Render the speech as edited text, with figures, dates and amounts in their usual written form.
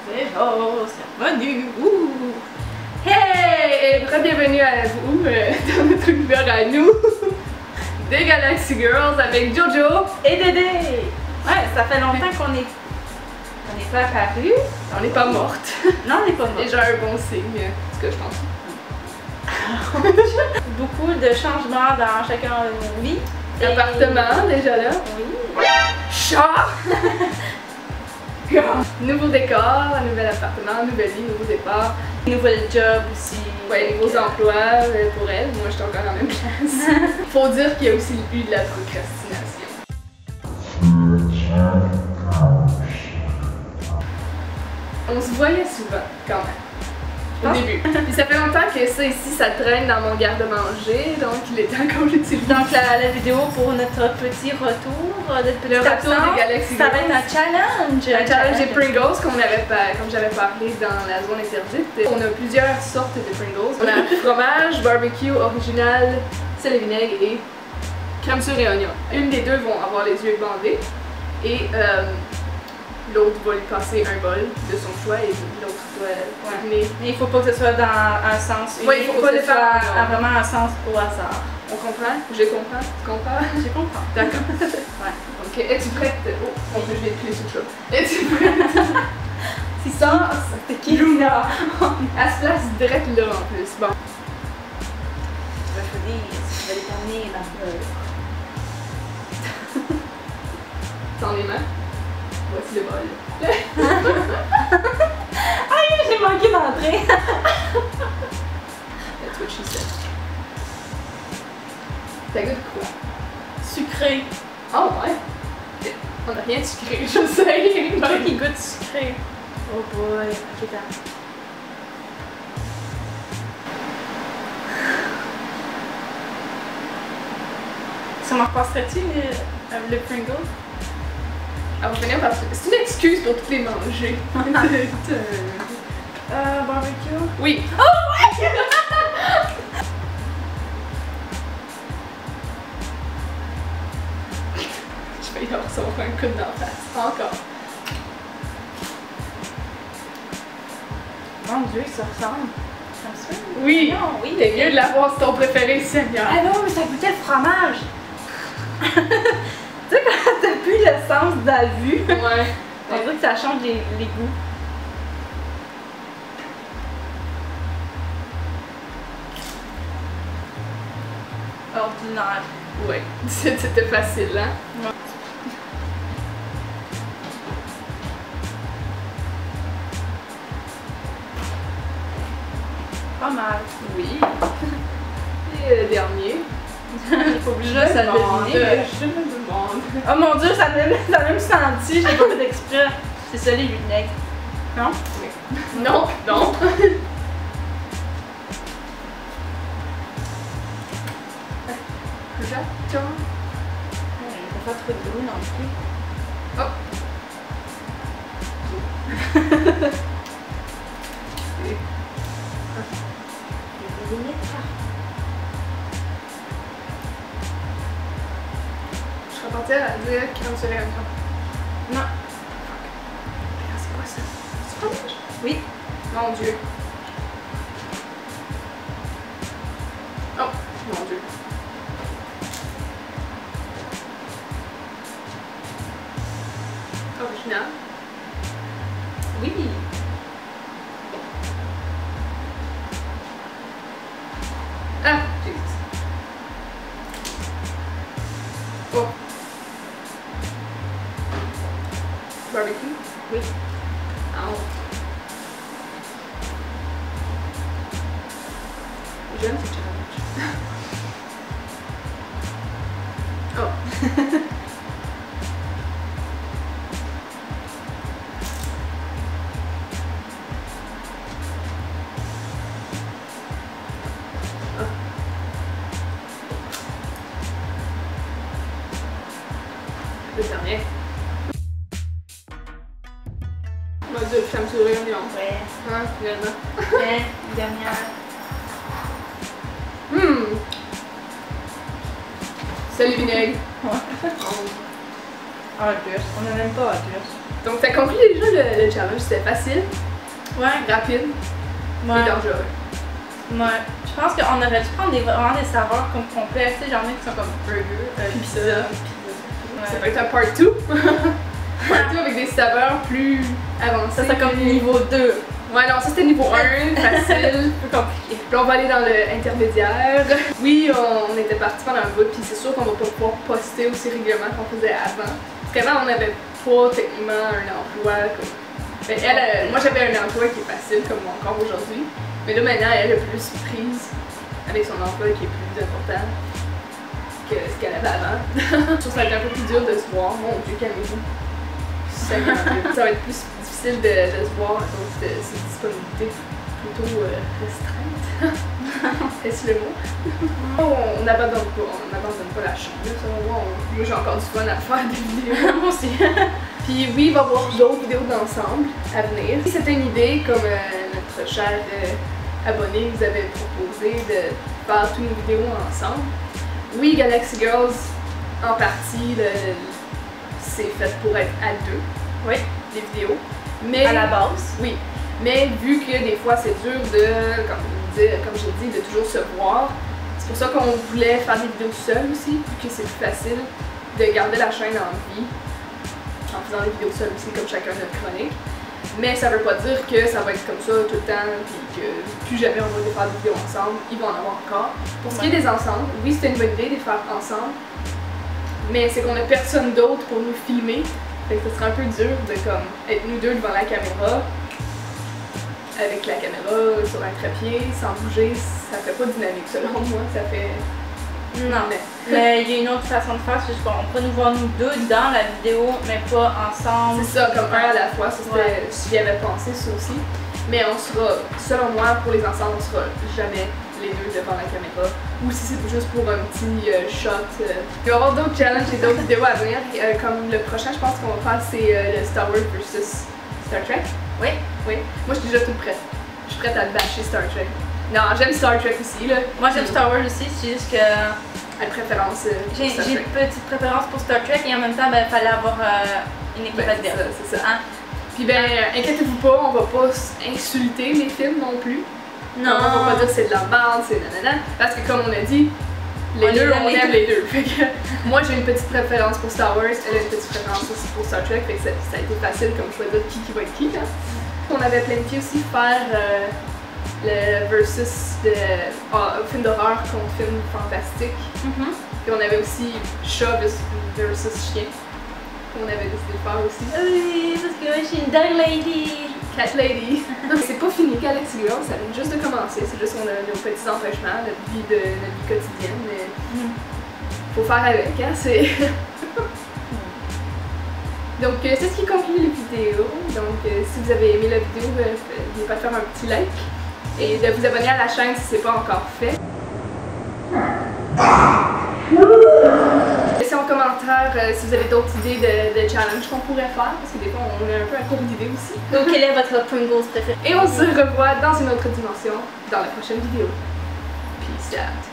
Hello, c'est revenu. Hey! Bienvenue à vous dans notre univers à nous des Galaxy Girls avec Jojo Et Dédé. Ouais, ça fait longtemps qu'on n'est pas apparu. On n'est pas morte. Non, on n'est pas C'est mort. déjà un bon signe, ce que je pense. Beaucoup de changements dans chacun de nos vies. Appartement déjà là. Oui. Chat! Nouveau décor, nouvel appartement, nouvelle vie, nouveau départ. Nouvel job aussi. Ouais, nouveaux emplois pour elle. Moi, je suis encore en même place. Faut dire qu'il y a aussi eu de la procrastination. On se voyait souvent, quand même. Au début. Puis ça fait longtemps que ça ici, ça traîne dans mon garde-manger, donc il est temps qu'on l'utilise. Donc la vidéo pour notre petit retour, notre petit Le retour absence, des Galaxy ça va Girls. être un challenge. Un challenge des Pringles, comme j'avais parlé dans la zone interdite. On a plusieurs sortes de Pringles. On a fromage, barbecue, original, sel et vinaigre et crème sur et oignon. Une des deux vont avoir les yeux bandés et l'autre va lui passer un bol de son choix et l'autre doit venir. Mais il faut pas que ce soit dans un sens unique, Oui, il faut pas que le ce soit faire. vraiment un sens au hasard. On comprend? Je comprends? Tu comprends? Je comprends. D'accord. Ouais. Ok, es-tu prête? Oh, mon Dieu, je vais te clé sur le chat. Es-tu prête? Si ça, C'est qui? Luna! Elle se place direct là en plus. Bon. Je vais choisir si je vais déterminer ma fleur. Dans les mains. Voici le bol. Aïe, j'ai manqué d'entrer! That's what she said. Ça goûte quoi? Sucré. Oh ouais! On n'a rien de sucré, je sais! Un truc qui goûte sucré. Oh boy, ok, t'as. Ça m'en repasserait-tu le Pringle? Elle va finir par... C'est une excuse pour toutes les manger. Barbecue? Oui! Oh ouais! Je vais y recevoir un coup d'en face. Encore. Mon Dieu, ça ressemble. Comme ça? Oui! Non, oui. T'es mieux de l'avoir, c'est ton préféré, Seigneur. Ah non, mais ça goûtait le fromage! Tu sais, quand t'as plus le sens de la vue, Ouais. on dirait que ça change les goûts. Ordinaire. Ouais. C'était facile, hein? Ouais. Pas mal. Oui. Et le dernier. Il faut que je laisse à deviner. Je me demande. Oh mon Dieu, ça m'a même senti, j'ai pas fait d'exprès. C'est ça les vinaigres. Non? Non, non. J'attends. Il faut pas trop de bruit non plus. Oh. Des vinaigres. Je serais partie à dire crème sur les oignons. Non. C'est quoi ça? C'est fromage? Oui. Mon Dieu. Oh, mon Dieu. Original. Oui. Ah, Jesus. Oh. Barbecue? Oui. Oh. J'aime ce challenge. Oh. Le dernier. Moi, de crème sur les oignons. Ouais. Hein, finalement. Ouais, dernière. Sel et vinaigre. Ouais. Oh. Ah, Dieu. On n'a même pas à Dieu. Donc ça conclut déjà le challenge, c'était facile, rapide et dangereux. Ouais. Je pense qu'on aurait dû prendre vraiment des saveurs comme complets, tu sais, genre qui sont comme burger, pizza. Ça peut être un part 2. Part 2 avec des saveurs plus avancées. Ça c'est comme niveau 2. Ouais, non, ça c'était niveau 1, facile, plus compliqué. Puis on va aller dans l'intermédiaire. Oui, on était partis pendant un bout, puis c'est sûr qu'on va pas pouvoir poster aussi régulièrement qu'on faisait avant. Parce qu'avant, on n'avait pas techniquement un emploi comme. Mais moi j'avais un emploi qui est facile comme encore aujourd'hui. Mais là maintenant, elle est plus prise avec son emploi qui est plus important que ce qu'elle avait avant. Je trouve que ça va être un peu plus dur de se voir. Mon Dieu, calmez-vous. Ça va être plus difficile de se voir à cause de ses disponibilités plutôt restreintes. Est-ce le mot? On n'abandonne pas la chambre. Selon moi, j'ai encore du fun à faire des vidéos. Moi aussi. Puis oui, il va y avoir d'autres vidéos d'ensemble à venir. Si c'était une idée, comme notre cher abonné vous avait proposé de faire toutes nos vidéos ensemble, oui, Galaxy Girls, en partie, c'est fait pour être à deux. Oui. Les vidéos. Mais, à la base. Oui. Mais vu que des fois c'est dur de, comme j'ai dit, de toujours se voir, c'est pour ça qu'on voulait faire des vidéos seules aussi, vu que c'est plus facile de garder la chaîne en vie en faisant des vidéos seules aussi, comme chacun notre chronique. Mais ça veut pas dire que ça va être comme ça tout le temps, puis que plus jamais on va faire des vidéos ensemble, il va en avoir encore. Pour ce qui est des ensembles, oui c'était une bonne idée de les faire ensemble, mais c'est qu'on a personne d'autre pour nous filmer. Fait que ce serait un peu dur de comme être nous deux devant la caméra, avec la caméra sur un trépied, sans bouger, ça fait pas dynamique selon moi, ça fait... Non, mais il y a une autre façon de faire, c'est juste qu'on peut nous voir nous deux dans la vidéo, mais pas ensemble. C'est ça, comme un à la fois, ça c'était, j'y avais pensé ça aussi. Mais on sera, selon moi, pour les ensembles, on sera jamais les deux devant la caméra. Ou si c'est juste pour un petit shot. Il va y avoir d'autres challenges et d'autres vidéos à venir. Comme le prochain, je pense qu'on va faire, c'est le Star Wars versus Star Trek. Oui. Oui. Moi, je suis déjà toute prête. Je suis prête à bâcher Star Trek. Non, j'aime Star Trek aussi, là. Moi, j'aime Star Wars aussi, c'est juste que... À préférence, j'ai une petite préférence pour Star Trek et en même temps, il fallait avoir une équipe adverse. C'est ça. Hein? Puis inquiétez-vous pas, on va pas insulter les films non plus. Non. On va pas dire c'est de la merde, c'est nanana. Parce que comme on a dit, on aime les deux. Fait que moi j'ai une petite préférence pour Star Wars, elle a une petite préférence aussi pour Star Trek, fait que ça a été facile comme choisir qui va être qui. Hein? On avait planifié aussi faire le versus de film d'horreur contre film fantastique. Et on avait aussi chat versus chien. On avait décidé de faire aussi. Oui, parce que moi je suis une dog lady. Cat lady. C'est pas fini Galaxy Girls, ça vient juste de commencer. C'est juste qu'on a nos petits empêchements, notre vie quotidienne. Mais faut faire avec, hein, c'est... Donc c'est ce qui conclut les vidéos. Donc si vous avez aimé la vidéo, n'oubliez pas de faire un petit like et de vous abonner à la chaîne si c'est pas encore fait. Laissez en commentaire si vous avez d'autres idées de challenge qu'on pourrait faire, parce que des fois on est un peu à court d'idées aussi. Donc quel est votre Pringles préféré? Et on se revoit dans une autre dimension dans la prochaine vidéo. Peace out.